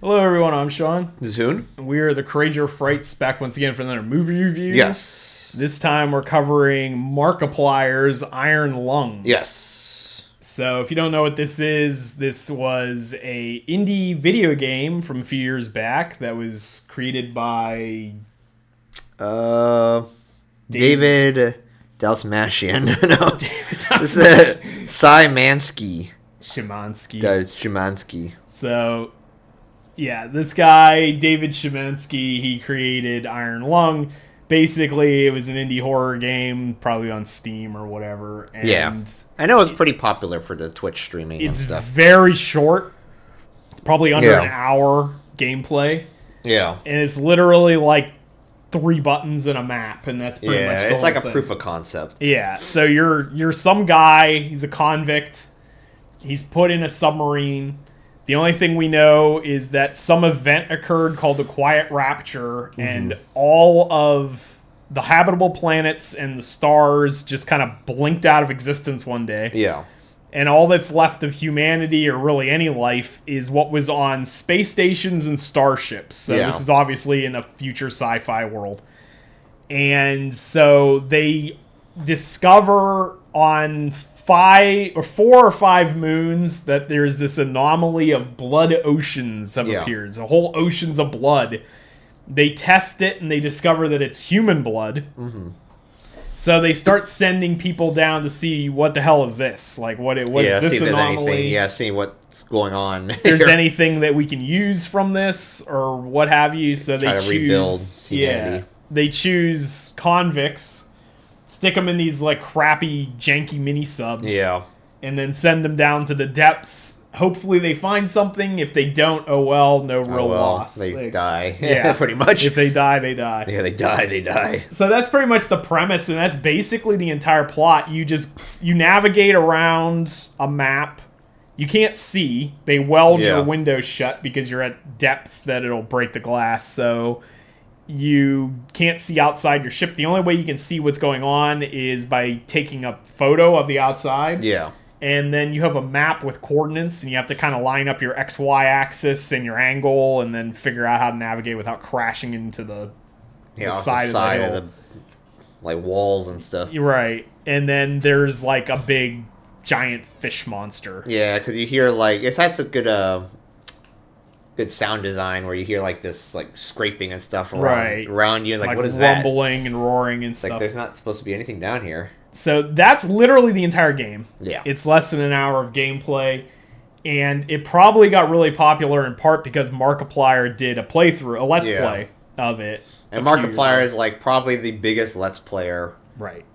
Hello everyone, I'm Sean. This is Hoon. We are the Courageour Frights, back once again for another movie review. Yes. This time we're covering Markiplier's Iron Lung. Yes. So if you don't know what this was a indie video game from a few years back that was created by... David Dalsmashian. No. This is Szymanski. Szymanski. So, yeah, this guy, David Szymanski, he created Iron Lung. Basically, it was an indie horror game, probably on Steam or whatever. And yeah. I know it's pretty popular for the Twitch streaming and stuff. It's very short. Probably under an hour gameplay. Yeah. And it's literally like 3 buttons and a map, and that's pretty much the it's like a thing. proof of concept. Yeah, so you're some guy, he's a convict. He's put in a submarine. The only thing we know is that some event occurred called the Quiet Rapture, and all of the habitable planets and the stars just kind of blinked out of existence one day. Yeah. And all that's left of humanity, or really any life, is what was on space stations and starships. So this is obviously in a future sci-fi world. And so they discover on 4 or 5 moons that there's this anomaly of blood oceans have appeared. So whole oceans of blood. They test it and they discover that it's human blood. So they start sending people down to see what the hell is this? Like, what is this anomaly? See what's going on. If there's anything that we can use from this or what have you. So they choose, rebuild humanity. They choose convicts, stick them in these like crappy, janky mini subs, and then send them down to the depths. Hopefully they find something. If they don't, no real loss. They die. Yeah, pretty much. If they die, they die. Yeah, they die. So that's pretty much the premise, and that's basically the entire plot. You navigate around a map. You can't see. They weld your windows shut because you're at depths that it'll break the glass. So you can't see outside your ship. The only way you can see what's going on is by taking a photo of the outside. Yeah. And then you have a map with coordinates, and you have to kind of line up your XY axis and your angle, and then figure out how to navigate without crashing into the side of the like walls and stuff. You're right. And then there's like a big giant fish monster. Yeah, because you hear like it has a good sound design where you hear like this like scraping and stuff around you. It's like what is that? Rumbling and roaring and stuff. Like there's not supposed to be anything down here. So that's literally the entire game. Yeah. It's less than an hour of gameplay. And it probably got really popular in part because Markiplier did a let's play of it. And Markiplier is like probably the biggest let's player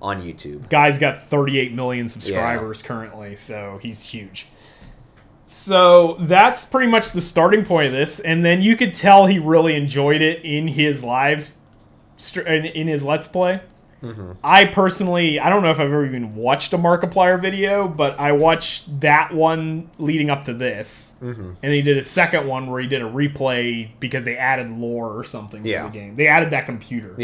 on YouTube. Guy's got 38 million subscribers currently, so he's huge. So that's pretty much the starting point of this. And then you could tell he really enjoyed it in his in his let's play. I personally, I don't know if I've ever even watched a Markiplier video, but I watched that one leading up to this. And he did a second one where he did a replay because they added lore or something to the game. They added that computer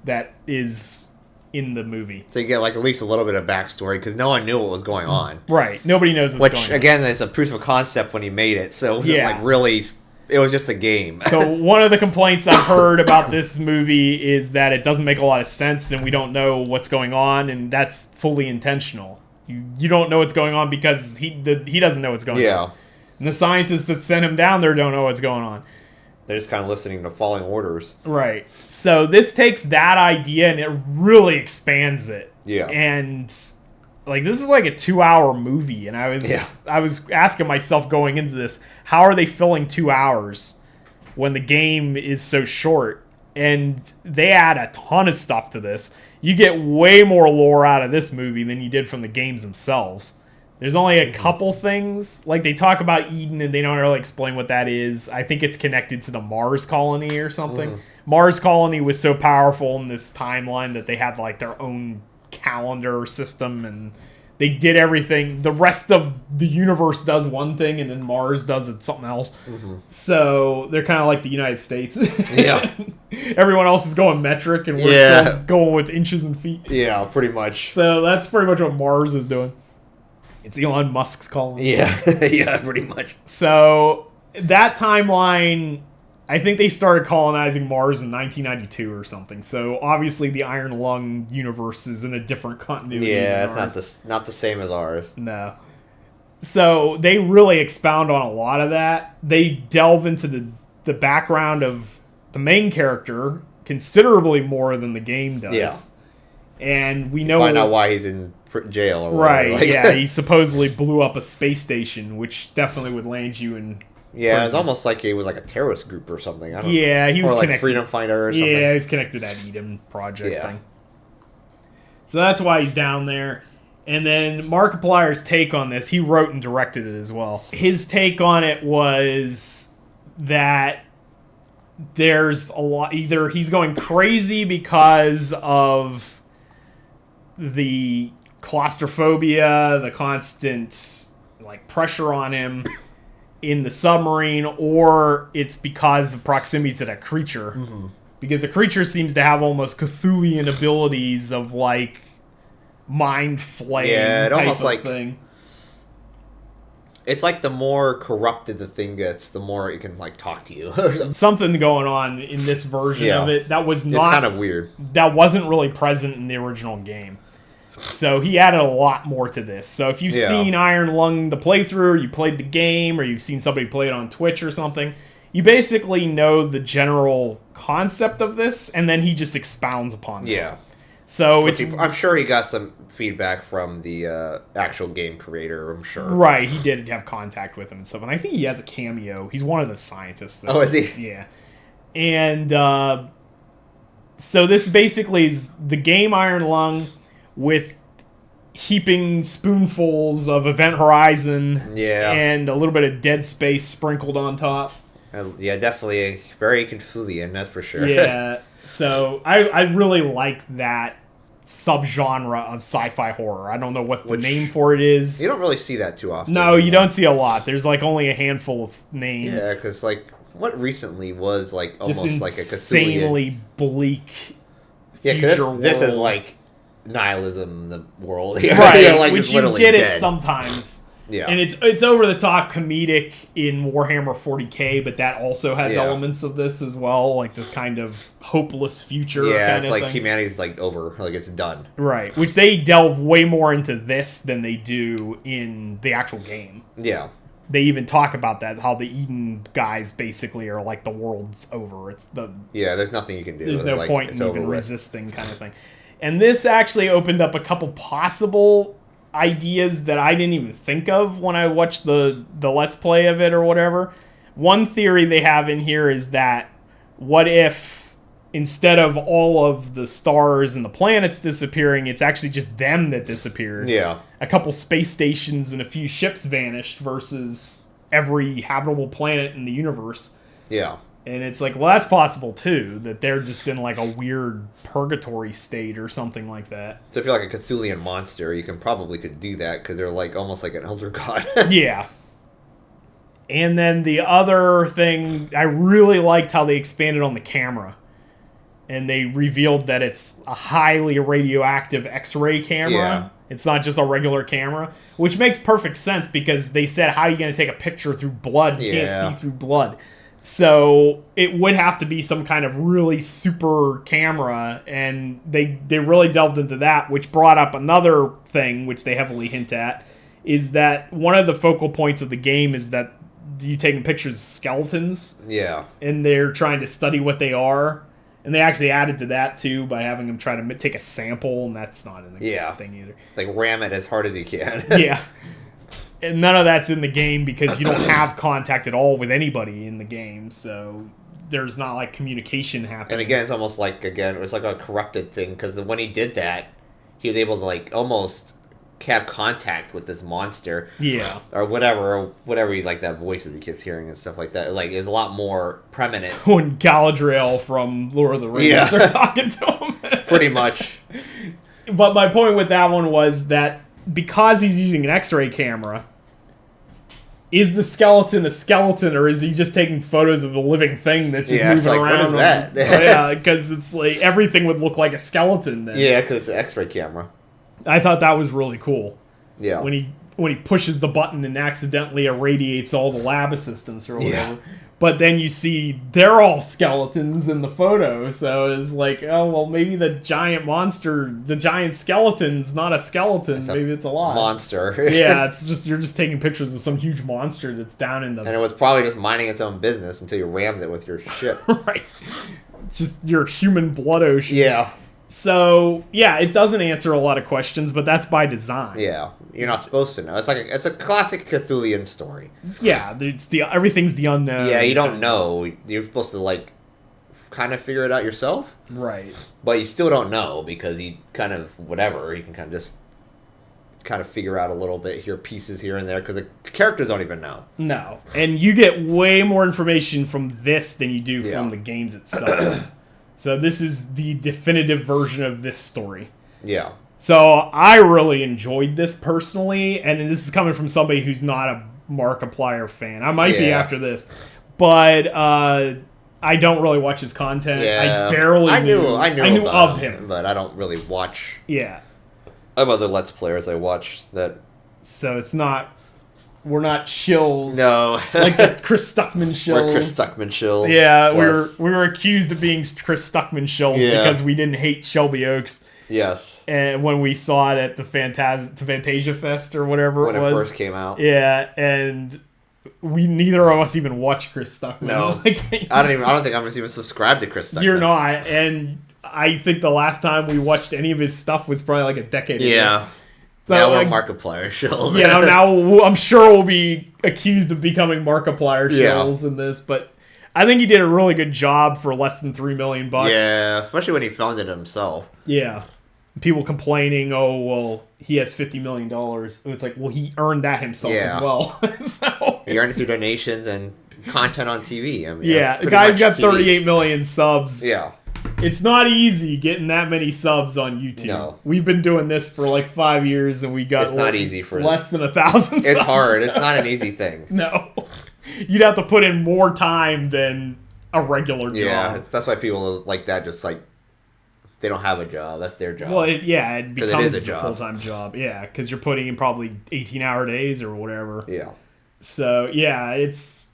that is in the movie. So you get like at least a little bit of backstory because no one knew what was going on. Right. Nobody knows what's going on. Which, again, is a proof of concept when he made it. So it wasn't like really... It was just a game. So one of the complaints I've heard about this movie is that it doesn't make a lot of sense and we don't know what's going on, and that's fully intentional. You don't know what's going on because he doesn't know what's going on. And the scientists that sent him down there don't know what's going on. They're just kind of listening to following orders. Right. So this takes that idea and it really expands it. Yeah. And like this is like a 2-hour movie, and I was asking myself going into this, how are they filling 2 hours when the game is so short? And they add a ton of stuff to this. You get way more lore out of this movie than you did from the games themselves. There's only a couple things, like they talk about Eden and they don't really explain what that is. I think it's connected to the Mars colony or something. Mars colony was so powerful in this timeline that they had like their own calendar system, and they did everything. The rest of the universe does one thing, and then Mars does something else. So they're kind of like the United States. Everyone else is going metric, and we're still going with inches and feet. Yeah, pretty much. So that's pretty much what Mars is doing. It's Elon Musk's colony. Yeah, yeah, pretty much. So that timeline, I think they started colonizing Mars in 1992 or something. So obviously the Iron Lung universe is in a different continuity. Yeah, it's not the same as ours. No. So they really expound on a lot of that. They delve into the background of the main character considerably more than the game does. Yeah. And we know... Find out why he's in jail or right, whatever. Yeah. He supposedly blew up a space station, which definitely would land you in... Yeah, prison. It's almost like it was like a terrorist group or something. I don't know. He was or like connected. Freedom Fighter or something. Yeah, he was connected to that Eden Project thing. So that's why he's down there. And then Markiplier's take on this, he wrote and directed it as well. His take on it was that there's a lot... Either he's going crazy because of the claustrophobia, the constant pressure on him in the submarine, or it's because of proximity to that creature. Mm-hmm. Because the creature seems to have almost Cthulhian abilities of mind flaying type of thing. It's like the more corrupted the thing gets, the more it can talk to you. Something going on in this version of it that was not... It's kind of weird. That wasn't really present in the original game. So he added a lot more to this. So if you've seen Iron Lung, the playthrough, or you played the game, or you've seen somebody play it on Twitch or something, you basically know the general concept of this, and then he just expounds upon it. Yeah. So I'm sure he got some feedback from the actual game creator, I'm sure. Right, he did have contact with him and stuff, and I think he has a cameo. He's one of the scientists. Oh, is he? Yeah. And so this basically is the game Iron Lung with heaping spoonfuls of Event Horizon and a little bit of Dead Space sprinkled on top. Yeah, definitely very Cthulhian, that's for sure. Yeah, so I really like that subgenre of sci-fi horror. I don't know what the name for it is. You don't really see that too often. No, you don't see a lot. There's only a handful of names. Yeah, because what recently was almost just like a Cthulhian... insanely bleak Yeah, because this is nihilism, the world. Right, which you get it sometimes. Yeah. And it's over the top comedic in Warhammer 40k, but that also has elements of this as well, this kind of hopeless future kind of thing. Humanity's over, it's done. Right, which they delve way more into this than they do in the actual game. Yeah. They even talk about that, how the Eden guys basically are the world's over. There's nothing you can do. There's no point in even resisting kind of thing. And this actually opened up a couple possible ideas that I didn't even think of when I watched the Let's Play of it or whatever. One theory they have in here is that what if instead of all of the stars and the planets disappearing, it's actually just them that disappeared. Yeah. A couple space stations and a few ships vanished versus every habitable planet in the universe. Yeah. And it's that's possible too, that they're just in a weird purgatory state or something like that. So if you're a Cthulhian monster, you could do that because they're almost like an elder god. Yeah. And then the other thing, I really liked how they expanded on the camera. And they revealed that it's a highly radioactive X-ray camera. Yeah. It's not just a regular camera, which makes perfect sense because they said, how are you going to take a picture through blood? You can't see through blood. So it would have to be some kind of really super camera, and they really delved into that, which brought up another thing, which they heavily hint at, is that one of the focal points of the game is that you taking pictures of skeletons. Yeah. And they're trying to study what they are. And they actually added to that, too, by having them try to take a sample, and that's not in the thing either. Ram it as hard as you can. Yeah. And none of that's in the game because you don't have contact at all with anybody in the game, so there's not communication happening. And again, it's almost it was a corrupted thing because when he did that, he was able to almost have contact with this monster. Yeah. Or whatever he's that voices he keeps hearing and stuff like that. Is a lot more prominent. When Galadriel from Lord of the Rings are talking to him. Pretty much. But my point with that one was that because he's using an X-ray camera, is the skeleton a skeleton, or is he just taking photos of a living thing that's just moving around? What is that? Yeah, because it's everything would look like a skeleton then. Yeah, because it's an X-ray camera. I thought that was really cool. Yeah. When when he pushes the button and accidentally irradiates all the lab assistants or whatever. But then you see they're all skeletons in the photo, so it's like, oh, well, maybe the giant monster, the giant skeleton's not a skeleton, maybe it's a lot. Monster. Yeah, it's just, you're just taking pictures of some huge monster that's down in the... And it was probably just minding its own business until you rammed it with your ship. Right. It's just your human blood ocean. Yeah. So, yeah, it doesn't answer a lot of questions, but that's by design. Yeah, you're not supposed to know. It's like it's a classic Cthulhian story. Yeah, everything's the unknown. Yeah, you don't know. You're supposed to, like, kind of figure it out yourself. Right. But you still don't know because you kind of, whatever, you can kind of just kind of figure out a little bit here, pieces here and there, because the characters don't even know. No. And you get way more information from this than you do from the games itself. So this is the definitive version of this story. Yeah. So I really enjoyed this personally, and this is coming from somebody who's not a Markiplier fan. I might be after this, but I don't really watch his content. Yeah. I barely knew of him, but I don't really watch. Yeah. I have other Let's Players I watch that. So it's not. We're not shills. No. Like the Chris Stuckman shills. We're Chris Stuckman shills. Yeah, we were accused of being Chris Stuckman shills because we didn't hate Shelby Oaks. Yes. And when we saw it at the Fantasia Fest or whatever when it first came out. Yeah, and neither of us even watched Chris Stuckman. No. I don't think I'm even subscribed to Chris Stuckman. You're not, and I think the last time we watched any of his stuff was probably like a decade ago. Yeah. So, now we're Markiplier shills. Yeah, now I'm sure we'll be accused of becoming Markiplier shills in this, but I think he did a really good job for less than $3 million. Yeah, especially when he filmed it himself. Yeah. People complaining, oh, well, he has $50 million. And it's like, well, he earned that himself as well. So, he earned it through donations and content on TV. I mean, the guy's got 38 million subs. Yeah. It's not easy getting that many subs on YouTube. No. We've been doing this for like 5 years, and we got it's not easy for less than 1,000 subs. It's hard. It's not an easy thing. No. You'd have to put in more time than a regular job. Yeah, that's why people like that just like, they don't have a job. That's their job. Well, it becomes a full-time job. Yeah, because you're putting in probably 18-hour days or whatever. Yeah. So, yeah, it's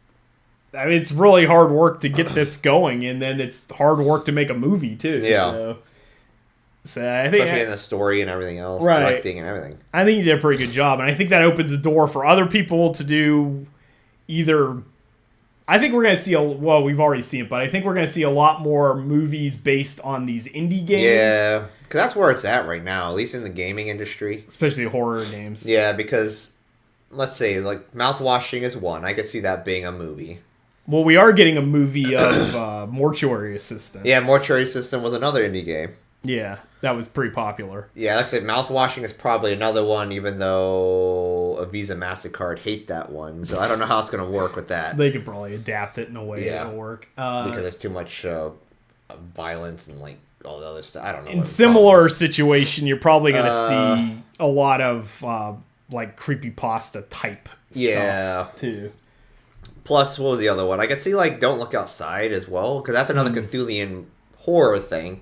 really hard work to get this going, and then it's hard work to make a movie, too. Yeah. So I think, especially in the story and everything else, directing and everything. I think you did a pretty good job, and I think that opens the door for other people to do either... I think we're going to see we've already seen it, but I think we're going to see a lot more movies based on these indie games. Yeah, because that's where it's at right now, at least in the gaming industry. Especially horror games. Yeah, because, let's say, like, Mouthwashing is one. I could see that being a movie. Well, we are getting a movie of Mortuary Assistant. Yeah, Mortuary Assistant was another indie game. Yeah, that was pretty popular. Yeah, like I said, Mouthwashing is probably another one, even though a Visa MasterCard hate that one. So I don't know how it's going to work with that. They could probably adapt it in a way that'll work. Because there's too much violence and like all the other stuff. I don't know. In similar situation, you're probably going to see a lot of like creepypasta type stuff too. Plus, what was the other one? I could see like Don't Look Outside as well, because that's another Cthulhian horror thing.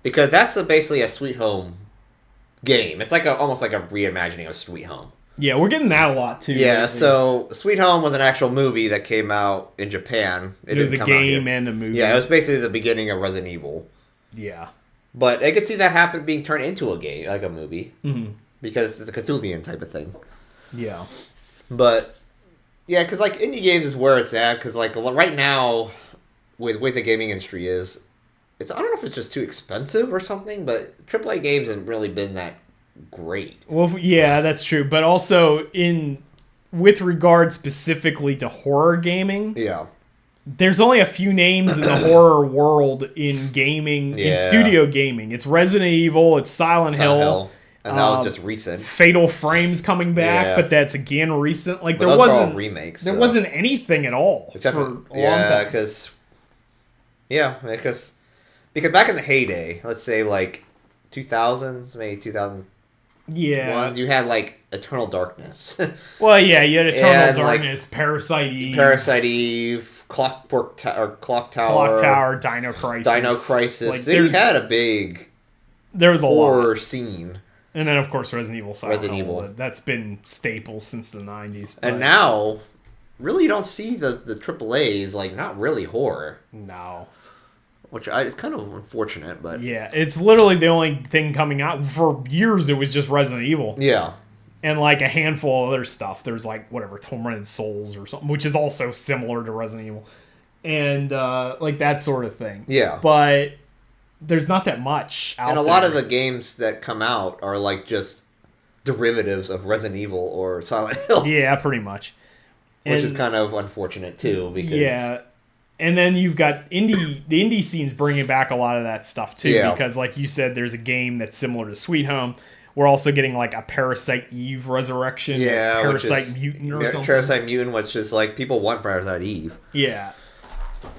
Because that's basically a Sweet Home game. It's like almost like a reimagining of Sweet Home. Yeah, we're getting that a lot too. Yeah, so Sweet Home was an actual movie that came out in Japan. It was a game and a movie. Yeah, it was basically the beginning of Resident Evil. Yeah. But I could see that being turned into a game, like a movie. Mm-hmm. Because it's a Cthulhian type of thing. Yeah. But, yeah, because like indie games is where it's at. Because like right now, with the gaming industry I don't know if it's just too expensive or something, but AAA games haven't really been that great. Well, yeah, that's true. But also with regard specifically to horror gaming, there's only a few names in the horror world in gaming, in studio gaming. It's Resident Evil, it's Silent Hill. And that was just recent. Fatal Frame's coming back, but that's again recent. Like there wasn't remakes. There wasn't anything at all for a long time. Because back in the heyday, let's say like 2000s, maybe 2001, you had like Eternal Darkness. Well, yeah, you had Eternal Darkness, like, Parasite Eve, Clock Tower, Dino Crisis. Like, so you had a big there was a horror scene. And then, of course, Resident Evil Silent Resident Hill. Evil. That's been staple since the 90s. And now, really you don't see the AAAs, like, not really horror. No. Which it's kind of unfortunate, but... Yeah, it's literally the only thing coming out. For years, it was just Resident Evil. Yeah. And, like, a handful of other stuff. There's, like, whatever, Tormented Souls or something, which is also similar to Resident Evil. And, like, that sort of thing. Yeah. But there's not that much out there. And a lot of the games that come out are, like, just derivatives of Resident Evil or Silent Hill. Yeah, pretty much. Which is kind of unfortunate, too, because... Yeah. And then you've got the indie scene's bringing back a lot of that stuff, too. Yeah. Because, like you said, there's a game that's similar to Sweet Home. We're also getting, like, a Parasite Eve resurrection. Yeah, Parasite Mutant or something. Parasite Mutant, which is, like, people want Parasite Eve. Yeah.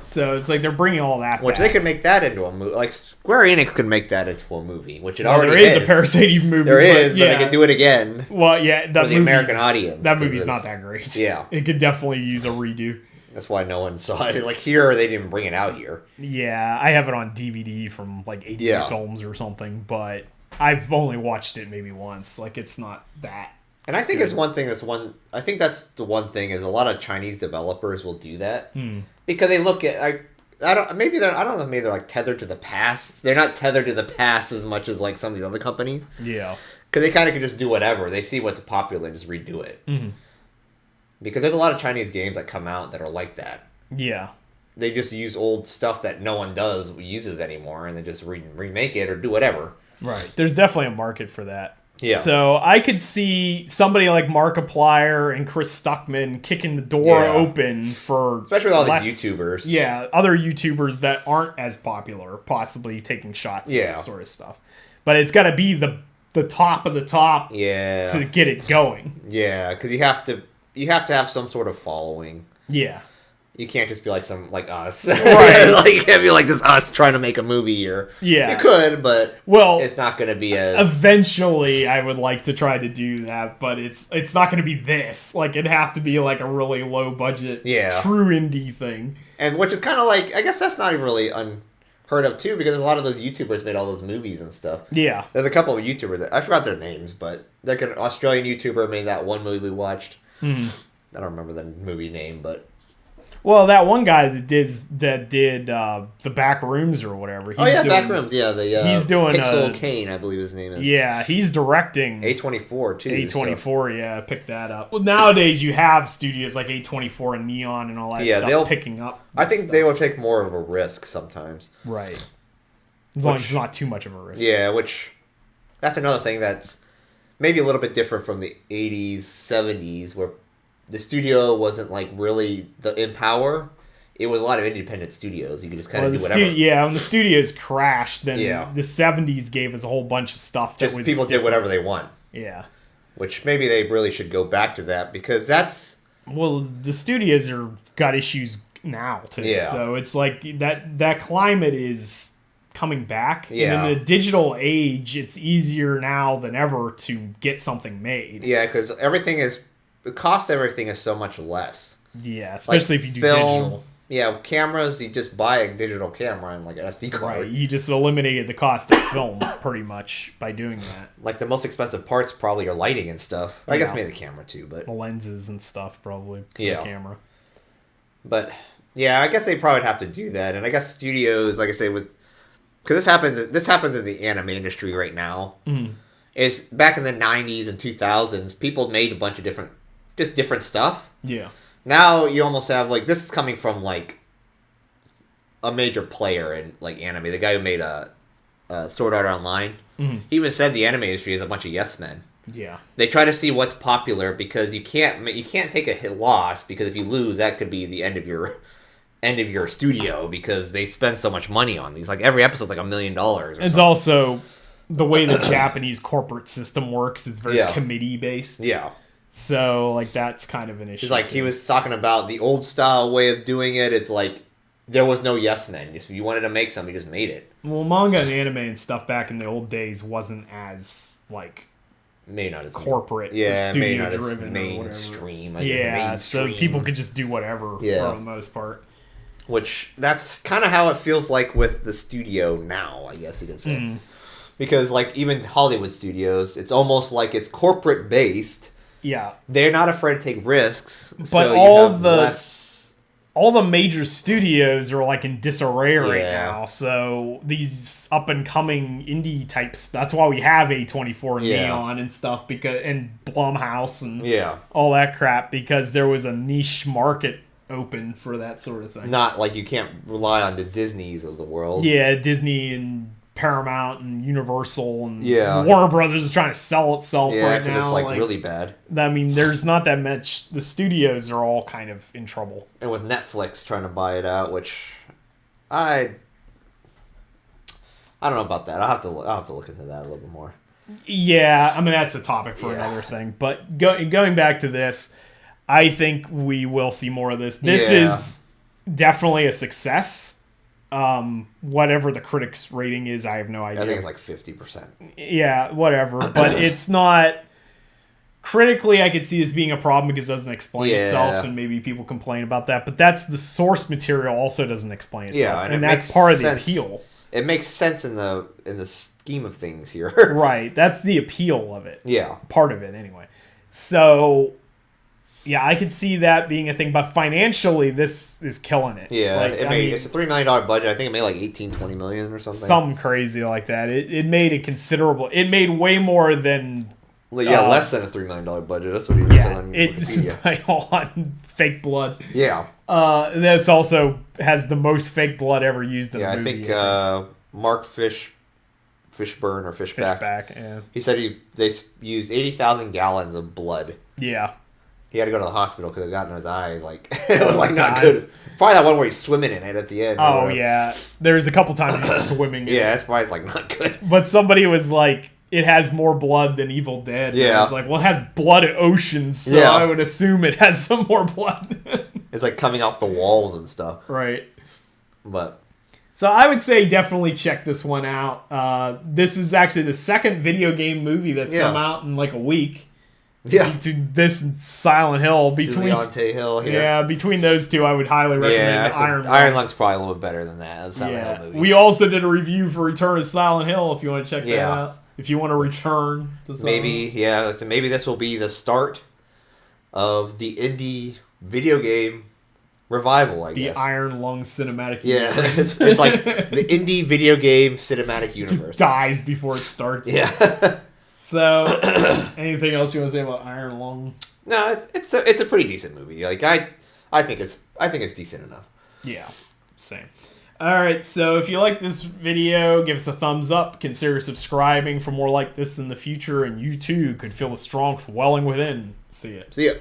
So it's like they're bringing all that Which back. they could make that into a movie. Like, Square Enix could make that into a movie, which it already is. There is a Parasite Eve movie. There is, but they could do it again. Well, yeah. For the American audience. That movie's not that great. Yeah. It could definitely use a redo. That's why no one saw it. Like, here, they didn't bring it out here. Yeah, I have it on DVD from, like, 80 Films or something, but I've only watched it maybe once. Like, it's not that. And I think it's one thing I think that's the one thing is a lot of Chinese developers will do that. Because they look at... I don't know, maybe they're like tethered to the past. They're not tethered to the past as much as like some of these other companies. Yeah. Because they kind of can just do whatever. They see what's popular and just redo it. Mm-hmm. Because there's a lot of Chinese games that come out that are like that. Yeah. They just use old stuff that no one uses anymore, and they just remake it or do whatever. Right. There's definitely a market for that. Yeah. So I could see somebody like Markiplier and Chris Stuckman kicking the door open for... Especially with all these YouTubers. Yeah, other YouTubers that aren't as popular, possibly taking shots at this sort of stuff. But it's got to be the top of the top to get it going. Yeah, because you have to have some sort of following. Yeah. You can't just be like us. Right. Like, you can't be like just us trying to make a movie or... Yeah. You could, but it's not going to be as... Eventually, I would like to try to do that, but it's not going to be this. Like, it'd have to be like a really low-budget, true indie thing. And which is kind of like... I guess that's not really unheard of, too, because a lot of those YouTubers made all those movies and stuff. Yeah. There's a couple of YouTubers... I forgot their names, but like an Australian YouTuber made that one movie we watched. Mm-hmm. I don't remember the movie name, but... Well, that one guy that did the Back Rooms or whatever. Back Rooms. Yeah, he's doing Pixel Kane, I believe his name is. Yeah, he's directing A24 too. A24, yeah, pick that up. Well, nowadays you have studios like A24 and Neon and all that stuff picking up. I think they will take more of a risk sometimes. Right. As long as it's not too much of a risk. Yeah, which that's another thing that's maybe a little bit different from the 80s, 70s, where the studio wasn't like really in power. It was a lot of independent studios. You could just kind of do whatever. When the studios crashed, then the 70s gave us a whole bunch of stuff. Just people did whatever they want. Yeah. Which maybe they really should go back to that because that's... Well, the studios got issues now too. Yeah. So it's like that climate is coming back. Yeah. And in the digital age, it's easier now than ever to get something made. Yeah, because the cost of everything is so much less. Yeah, especially if you do film, digital. Yeah, cameras, you just buy a digital camera and like an SD card. Right, you just eliminated the cost of film pretty much by doing that. Like the most expensive parts probably are lighting and stuff. I guess maybe the camera too, but... The lenses and stuff probably for the camera. But, yeah, I guess they probably would have to do that. And I guess studios, like I say, because this happens in the anime industry right now. Mm-hmm. Is back in the 90s and 2000s, people made a bunch of different stuff. Yeah. Now you almost have like this is coming from like a major player in like anime. The guy who made Sword Art Online. Mm-hmm. He even said the anime industry is a bunch of yes men. Yeah. They try to see what's popular because you can't take a loss because if you lose that could be the end of your studio because they spend so much money on these. Like every episode's like $1 million. It's also the way the Japanese corporate system works is very committee based. Yeah. So, like, that's kind of an issue. It's like he was talking about the old style way of doing it. It's like there was no yes men. If you wanted to make something, you just made it. Well, manga and anime and stuff back in the old days wasn't as, like, maybe not as corporate, studio driven, mainstream. So people could just do whatever for the most part. Which that's kind of how it feels like with the studio now, I guess you could say. Because, like, even Hollywood studios, it's almost like it's corporate based. Yeah. They're not afraid to take risks. But so all the major studios are like in disarray right Yeah. now. So these up and coming indie types, that's why we have A24 and Yeah. Neon and stuff, and Blumhouse and Yeah. all that crap, because there was a niche market open for that sort of thing. Not like you can't rely on the Disneys of the world. Yeah, Disney and Paramount and Universal and Yeah. Warner Brothers is trying to sell itself Yeah, right because now. it's like really bad. I mean, there's not that much. The studios are all kind of in trouble. And with Netflix trying to buy it out, which I don't know about that. I'll have to look into that a little bit more. Yeah, I mean that's a topic for another thing. But going back to this, I think we will see more of this. This is definitely a success. Whatever the critics' rating is, I have no idea. I think it's like 50%. Yeah, whatever. But it's not... Critically, I could see this being a problem because it doesn't explain itself, and maybe people complain about that. But that's the source material also doesn't explain itself. Yeah, and that's part of the appeal. It makes sense in the scheme of things here. Right. That's the appeal of it. Yeah. Part of it, anyway. So... Yeah, I could see that being a thing, but financially, this is killing it. Yeah, it's a $3 million budget. I think it made like 20 million or something. Something crazy like that. It made a considerable... It made way more than... less than a $3 million budget. That's what he was saying on Wikipedia. On fake blood. Yeah. This also has the most fake blood ever used in the movie. I think Mark Fishburne or Fishback. Yeah. He said they used 80,000 gallons of blood. Yeah. He had to go to the hospital because it got in his eyes. Like it was like not good. Probably that one where he's swimming in it at the end. Oh yeah, there's a couple times he's swimming. Yeah, that's why it's like not good. But somebody was like, "It has more blood than Evil Dead." Yeah, and I was like, "Well, it has blood oceans, so I would assume it has some more blood." It's like coming off the walls and stuff. Right. But so I would say definitely check this one out. This is actually the second video game movie that's come out in like a week. Yeah, to this and Silent Hill between Hill here. Yeah, between those two, I would highly recommend Iron Lung. Iron Lung's probably a little bit better than that. Silent Hill movie. We also did a review for Return of Silent Hill. If you want to check that out, if you want to return to maybe this will be the start of the indie video game revival. I guess the Iron Lung cinematic. Yeah, universe. it's like the indie video game cinematic universe. Just dies before it starts. Yeah. So, anything else you want to say about Iron Lung? No, it's a pretty decent movie. Like I think it's decent enough. Yeah, same. All right, so if you like this video, give us a thumbs up. Consider subscribing for more like this in the future, and you too could feel the strength welling within. See ya. See ya.